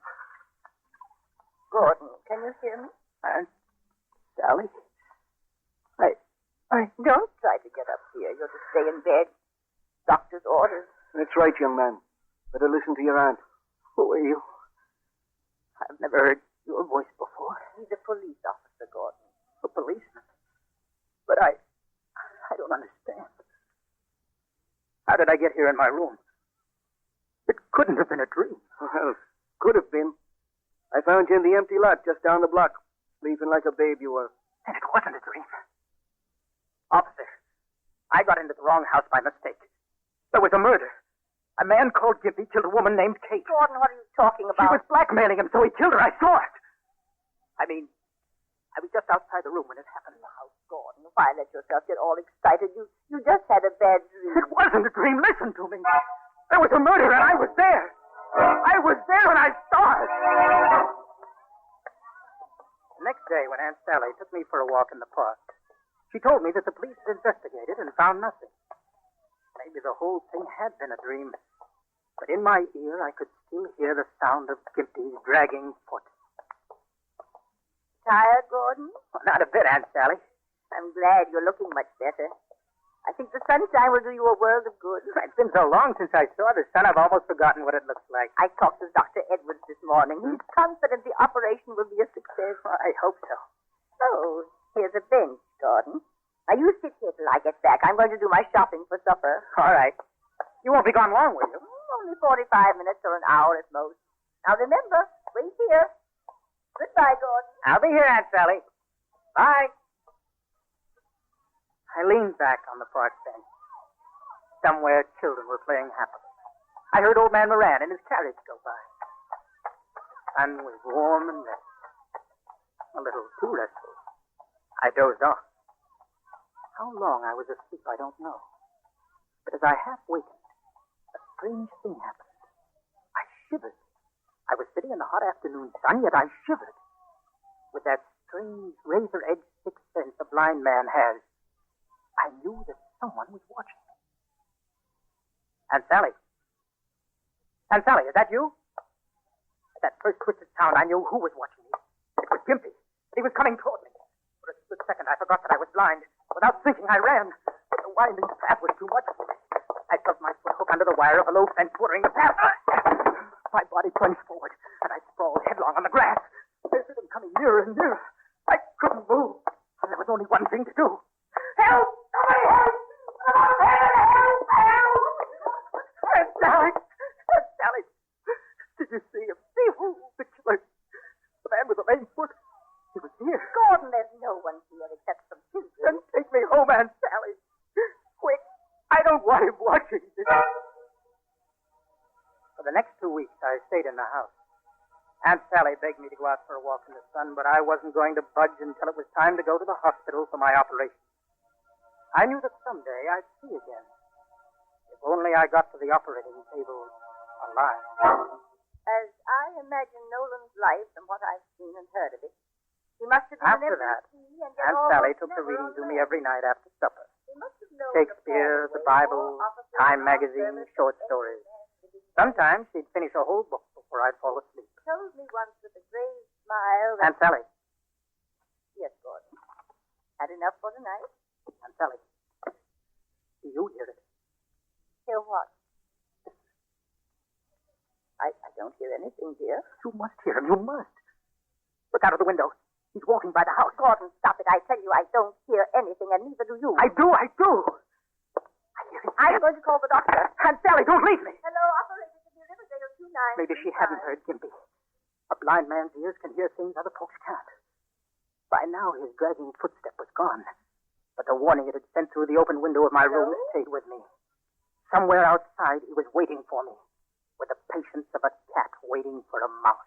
Speaker 15: Gordon, can you hear me?
Speaker 16: Sally?
Speaker 15: Don't try to get up here. You're to stay in bed. Doctor's orders.
Speaker 16: That's right, young man. Better listen to your aunt. Who are you? I've never heard your voice before.
Speaker 15: He's a police officer, Gordon.
Speaker 16: A policeman? But I don't understand.
Speaker 14: How did I get here in my room? It couldn't have been a dream.
Speaker 16: Well, could have been. I found you in the empty lot just down the block, sleeping like a babe you were.
Speaker 14: And it wasn't a dream. Officer, I got into the wrong house by mistake. There was a murder. A man called Gimpy killed a woman named Kate.
Speaker 15: Gordon, what are you talking about?
Speaker 14: She was blackmailing him, so he killed her. I saw it. I was just outside the room when it happened.
Speaker 15: Now, Gordon, why let yourself get all excited? You just had a bad dream.
Speaker 14: It wasn't a dream. Listen to me. There was a murder, and I was there. I was there, and I saw it. The next day, when Aunt Sally took me for a walk in the park, she told me that the police had investigated and found nothing. Maybe the whole thing had been a dream. But in my ear, I could still hear the sound of Gimpy's dragging foot.
Speaker 15: Tired, Gordon?
Speaker 14: Well, not a bit, Aunt Sally.
Speaker 15: I'm glad you're looking much better. I think the sunshine will do you a world of good.
Speaker 14: It's been so long since I saw the sun, I've almost forgotten what it looks like.
Speaker 15: I talked to Dr. Edwards this morning. He's confident the operation will be a success.
Speaker 14: Well, I hope so.
Speaker 15: Oh, here's a bench, Gordon. Now, you sit here till I get back. I'm going to do my shopping for supper.
Speaker 14: All right. You won't be gone long, will you?
Speaker 15: Only 45 minutes or an hour at most. Now, remember, wait here. Goodbye, Gordon.
Speaker 14: I'll be here, Aunt Sally. Bye. I leaned back on the park bench. Somewhere children were playing happily. I heard old man Moran and his carriage go by. The sun was warm and restful. A little too restful. I dozed off. How long I was asleep, I don't know. But as I half wakened, a strange thing happened. I shivered. I was sitting in the hot afternoon sun, yet I shivered. With that strange razor-edged sixth sense a blind man has, I knew that someone was watching me. Aunt Sally. Aunt Sally, is that you? At that first twisted sound, I knew who was watching me. It was Gimpy. He was coming toward me. For a split second, I forgot that I was blind. Without thinking, I ran. The winding path was too much for me. I felt my foot hook under the wire of a low fence bordering the path. My body plunged forward, and I sprawled headlong on the grass. I heard him coming nearer and nearer. I couldn't move. There was only one thing to do. Help! Somebody help! Help! Help! Aunt Sally! Aunt Sally! Did you see him? See who? The killer. The man with the lame foot. He was here.
Speaker 15: Gordon, there's no one here except some children.
Speaker 14: Then take me home, Aunt Sally. Quick. I don't want him watching me. For the next 2 weeks, I stayed in the house. Aunt Sally begged me to go out for a walk in the sun, but I wasn't going to budge until it was time to go to the hospital for my operation. I knew that someday I'd see again. If only I got to the operating table alive.
Speaker 15: As I imagine Nolan's life from what I've seen and heard of it, he must have been
Speaker 14: After that, Aunt Sally took the reading to me every night after supper. Shakespeare, the Bible, Time magazine, short stories. Sometimes she'd finish a whole book before I'd fall asleep.
Speaker 15: Told me once with a grave smile that...
Speaker 14: Aunt Sally.
Speaker 15: Yes, Gordon. Had enough for tonight?
Speaker 14: Aunt Sally. Do you hear it?
Speaker 15: Hear what? I don't hear anything, dear.
Speaker 14: You must hear him. You must. Look out of the window. He's walking by the house.
Speaker 15: Gordon, stop it. I tell you, I don't hear anything, and neither do you.
Speaker 14: I do. I hear him.
Speaker 15: I'm going to call the doctor.
Speaker 14: Aunt Sally, don't leave me.
Speaker 15: Hello, operator. Can you Riverdale 29?
Speaker 14: Maybe she hadn't heard Gimpy. A blind man's ears can hear things other folks can't. By now, his dragging footstep was gone. But the warning it had sent through the open window of my room stayed with me. Somewhere outside, he was waiting for me, with the patience of a cat waiting for a mouse.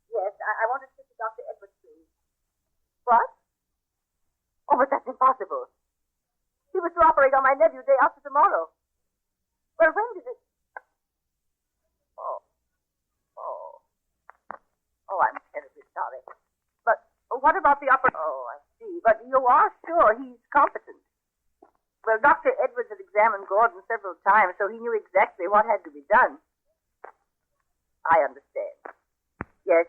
Speaker 15: Yes, I want to speak to Dr. Edwards, please. What? Oh, but that's impossible. He was to operate on my nephew day after tomorrow. Well, when did it... Oh, I'm terribly sorry. But what about the operation? Oh, I see. But you are sure he's competent? Well, Dr. Edwards had examined Gordon several times, so he knew exactly what had to be done. I understand. Yes,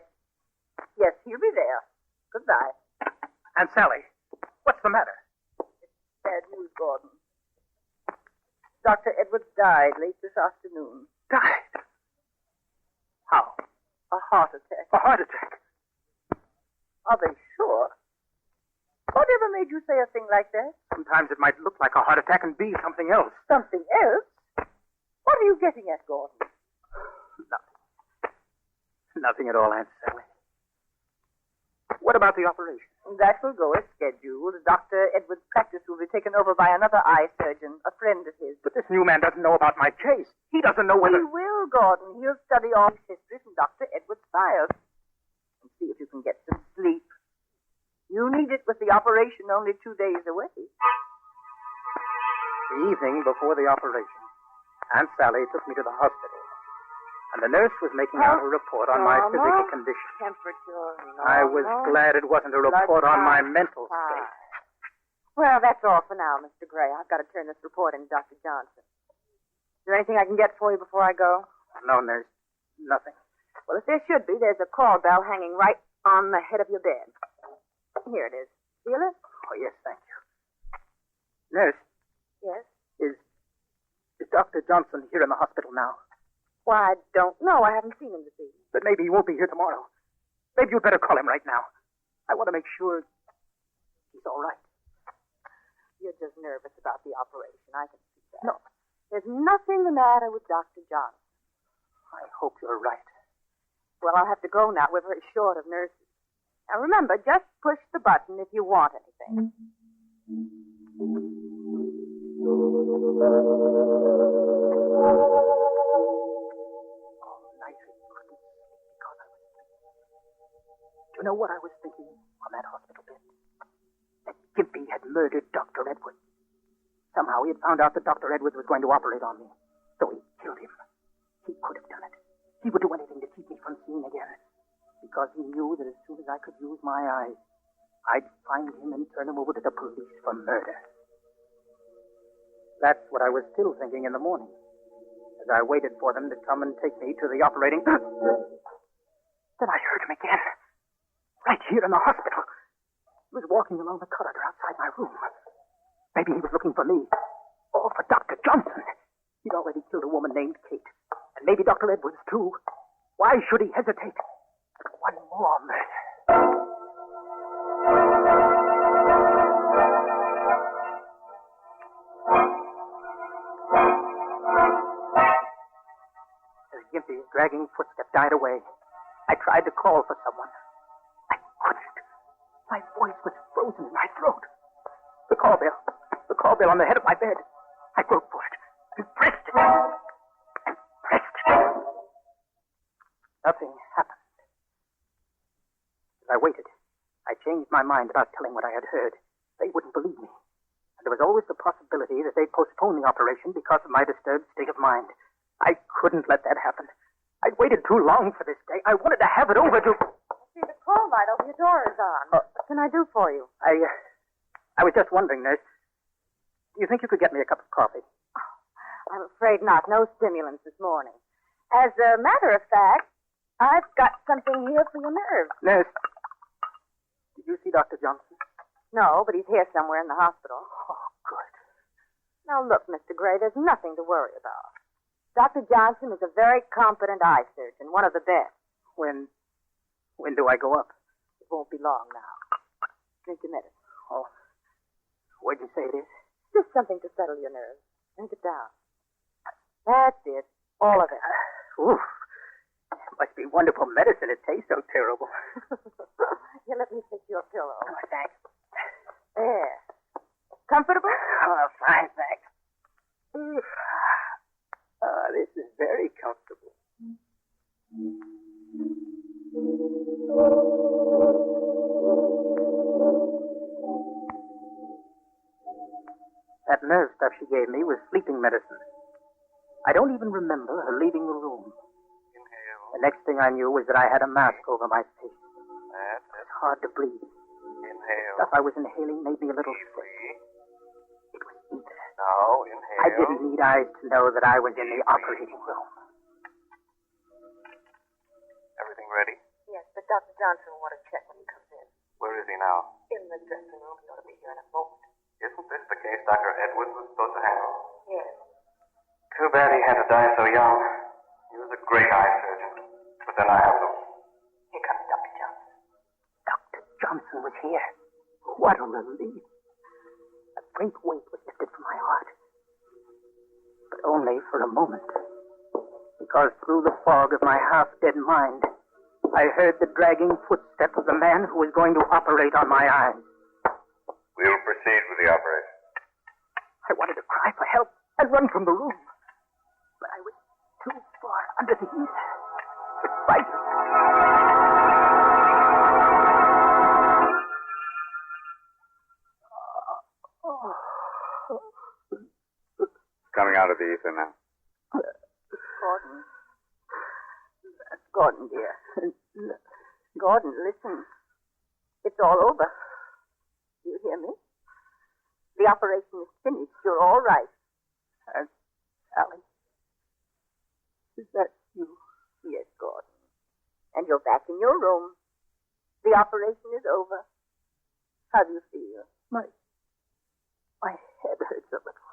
Speaker 15: he'll be there. Goodbye.
Speaker 14: Aunt Sally, what's the matter?
Speaker 15: Bad news, Gordon. Dr. Edwards died late this afternoon.
Speaker 14: Died? How?
Speaker 15: A heart attack.
Speaker 14: A heart attack?
Speaker 15: Are they sure? Whatever made you say a thing like that?
Speaker 14: Sometimes it might look like a heart attack and be something else.
Speaker 15: Something else? What are you getting at, Gordon?
Speaker 14: Nothing at all, Aunt Sally. What about the operation?
Speaker 15: That will go as scheduled. Dr. Edwards' practice will be taken over by another eye surgeon, a friend of his.
Speaker 14: But this new man doesn't know about my case. He doesn't know whether...
Speaker 15: He will, Gordon. He'll study all his history from Dr. Edwards' files. And see if you can get some sleep. You need it with the operation only 2 days away.
Speaker 14: The evening before the operation, Aunt Sally took me to the hospital. And the nurse was making out a report on my physical condition.
Speaker 15: Temperature,
Speaker 14: I was glad it wasn't a report on my mental state.
Speaker 15: Well, that's all for now, Mr. Gray. I've got to turn this report in to Dr. Johnson. Is there anything I can get for you before I go?
Speaker 14: No, nurse. Nothing.
Speaker 15: Well, if there should be, there's a call bell hanging right on the head of your bed. Here it is. Feel it?
Speaker 14: Oh, yes, thank you. Nurse.
Speaker 15: Yes?
Speaker 14: Is Dr. Johnson here in the hospital now?
Speaker 15: Why, I don't know. I haven't seen him this evening.
Speaker 14: But maybe he won't be here tomorrow. Maybe you'd better call him right now. I want to make sure he's all right.
Speaker 15: You're just nervous about the operation. I can see that. No. There's nothing the matter with Dr. Johnson.
Speaker 14: I hope you're right.
Speaker 15: Well, I'll have to go now. We're very short of nurses. Now, remember, just push the button if you want anything.
Speaker 14: You know what I was thinking on that hospital bed? That Gimpy had murdered Dr. Edwards. Somehow he had found out that Dr. Edwards was going to operate on me. So he killed him. He could have done it. He would do anything to keep me from seeing again. Because he knew that as soon as I could use my eyes, I'd find him and turn him over to the police for murder. That's what I was still thinking in the morning, as I waited for them to come and take me to the operating... Then I heard him again. Right here in the hospital. He was walking along the corridor outside my room. Maybe he was looking for me. Or for Dr. Johnson. He'd already killed a woman named Kate. And maybe Dr. Edwards, too. Why should he hesitate? One more murder. As Gimpy's dragging footstep died away, I tried to call for someone. My voice was frozen in my throat. The call bell on the head of my bed. I groped for it and pressed it. Nothing happened. waited. I changed my mind about telling what I had heard. They wouldn't believe me. And there was always the possibility that they'd postpone the operation because of my disturbed state of mind. I couldn't let that happen. I'd waited too long for this day. I wanted to have it over to...
Speaker 15: See, the call light over your door is on. What can I do for you?
Speaker 14: I was just wondering, nurse. Do you think you could get me a cup of coffee?
Speaker 15: I'm afraid not. No stimulants this morning. As a matter of fact, I've got something here for your nerves.
Speaker 14: Nurse, did you see Dr. Johnson?
Speaker 15: No, but he's here somewhere in the hospital.
Speaker 14: Oh, good.
Speaker 15: Now, look, Mr. Gray, there's nothing to worry about. Dr. Johnson is a very competent eye surgeon, one of the best.
Speaker 14: When do I go up?
Speaker 15: It won't be long now. Drink your medicine.
Speaker 14: Oh, what'd you say it is?
Speaker 15: Just something to settle your nerves. Drink it down. That's it. All of it.
Speaker 14: Oof. Must be wonderful medicine. It tastes so terrible.
Speaker 15: Here, let me fix your pillow.
Speaker 14: Oh, thanks.
Speaker 15: There. Comfortable?
Speaker 14: Oh, fine, thanks. This is very comfortable. That nerve stuff she gave me was sleeping medicine. I don't even remember her leaving the room.
Speaker 17: Inhale.
Speaker 14: The next thing I knew was that I had a mask over my face.
Speaker 17: That's it.
Speaker 14: It's hard to breathe.
Speaker 17: Inhale.
Speaker 14: Stuff I was inhaling made me a little sick. It was ether.
Speaker 17: Now, inhale.
Speaker 14: I didn't need eyes to know that I was in the operating room.
Speaker 17: Everything ready?
Speaker 15: Yes, but Dr. Johnson will want to check when he comes in.
Speaker 17: Where is he now?
Speaker 15: In the dressing room. He ought to be here in a moment.
Speaker 17: Isn't this the case Dr. Edwards was supposed to handle?
Speaker 15: Yes.
Speaker 17: Too bad he had to die so young. He was a great eye surgeon. But then I have no...
Speaker 15: Here comes Dr. Johnson.
Speaker 14: Dr. Johnson was here. What a relief. A great weight was lifted from my heart. But only for a moment. Because through the fog of my half-dead mind, I heard the dragging footstep of the man who was going to operate on my eyes.
Speaker 17: We will proceed with the operation.
Speaker 14: I wanted to cry for help and run from the room. But I was too far under the heat. It frightened
Speaker 17: Coming out of the ether now.
Speaker 15: Gordon. Gordon, dear. Gordon, listen. It's all over. Do you hear me? The operation is finished. You're all right.
Speaker 14: Sally. Is that you?
Speaker 15: Yes, Gordon. And you're back in your room. The operation is over. How do you feel?
Speaker 14: My head hurts a little.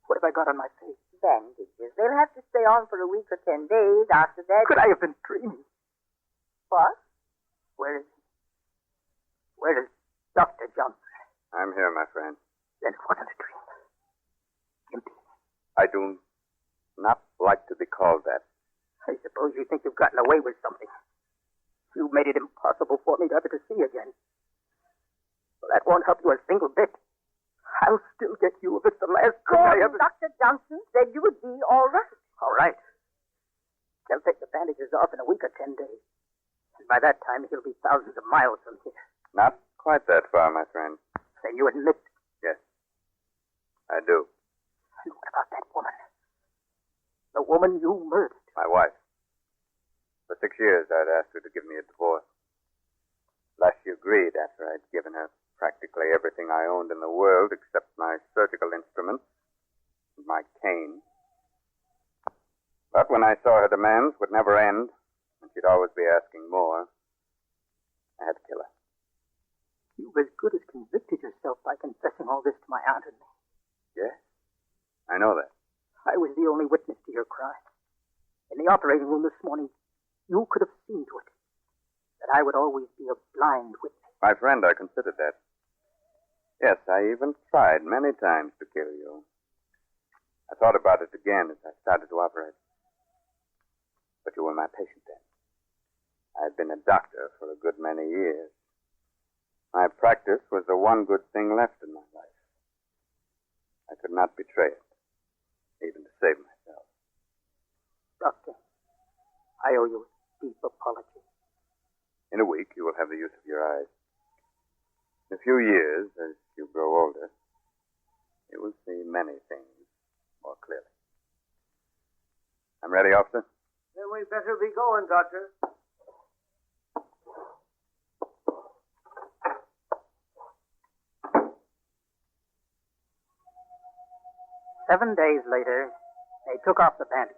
Speaker 14: What have I got on my face?
Speaker 15: Bandages. They'll have to stay on for a week or 10 days. After that...
Speaker 14: Could I have been dreaming?
Speaker 15: What?
Speaker 14: Where is Dr. Johnson?
Speaker 17: I'm here, my friend.
Speaker 14: Then it wasn't a dream. Empty.
Speaker 17: I do not like to be called that.
Speaker 14: I suppose you think you've gotten away with something. You've made it impossible for me to ever to see again. Well, that won't help you a single bit. I'll still get you if it's the last thing I ever...
Speaker 15: Dr. Johnson said you would be all right.
Speaker 14: All right. They'll take the bandages off in a week or 10 days. And by that time, he'll be thousands of miles from here.
Speaker 17: Not quite that far, my friend.
Speaker 14: Then you admit...
Speaker 17: Yes. I do.
Speaker 14: And what about that woman? The woman you murdered?
Speaker 17: My wife. For 6 years, I'd asked her to give me a divorce. Last she agreed after I'd given her practically everything I owned in the world except my surgical instruments and my cane. But when I saw her demands would never end, and she'd always be asking more, I had to kill her.
Speaker 14: You've as good as convicted yourself by confessing all this to my aunt and me.
Speaker 17: Yes, I know that.
Speaker 14: I was the only witness to your crime. In the operating room this morning, you could have seen to it that I would always be a blind witness.
Speaker 17: My friend, I considered that. Yes, I even tried many times to kill you. I thought about it again as I started to operate. But you were my patient then. I had been a doctor for a good many years. My practice was the one good thing left in my life. I could not betray it, even to save myself.
Speaker 14: Doctor, I owe you a deep apology.
Speaker 17: In a week, you will have the use of your eyes. In a few years, as you grow older, you will see many things more clearly. I'm ready, officer.
Speaker 16: Then we'd better be going, Doctor.
Speaker 14: Seven days later, they took off the bandages,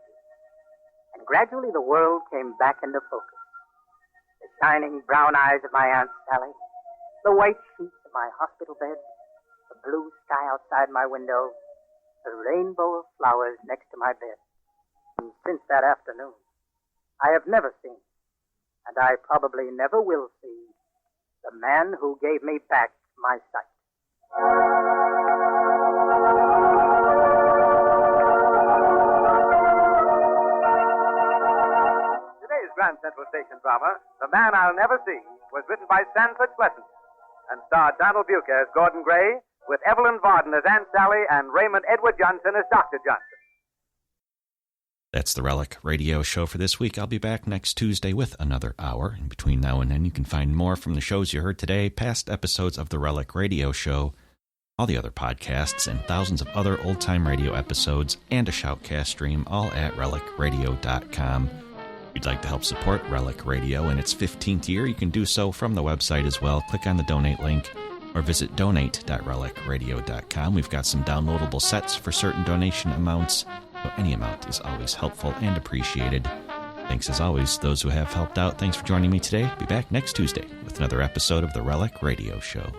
Speaker 14: and gradually the world came back into focus. The shining brown eyes of my Aunt Sally, the white sheets of my hospital bed, the blue sky outside my window, the rainbow of flowers next to my bed. And since that afternoon, I have never seen, and I probably never will see, the man who gave me back my sight.
Speaker 18: Today's Grand Central Station drama, The Man I'll Never See, was written by Sanford Pleasant and starred Donald Bucher as Gordon Gray, with Evelyn Varden as Aunt Sally and Raymond Edward Johnson as Dr. Johnson.
Speaker 1: That's the Relic Radio Show for this week. I'll be back next Tuesday with another hour. In between now and then, you can find more from the shows you heard today, past episodes of the Relic Radio Show, all the other podcasts, and thousands of other old-time radio episodes, and a Shoutcast stream, all at relicradio.com. If you'd like to help support Relic Radio in its 15th year, you can do so from the website as well. Click on the donate link or visit donate.relicradio.com. We've got some downloadable sets for certain donation amounts, so any amount is always helpful and appreciated. Thanks as always, those who have helped out. Thanks for joining me today. Be back next Tuesday with another episode of the Relic Radio Show.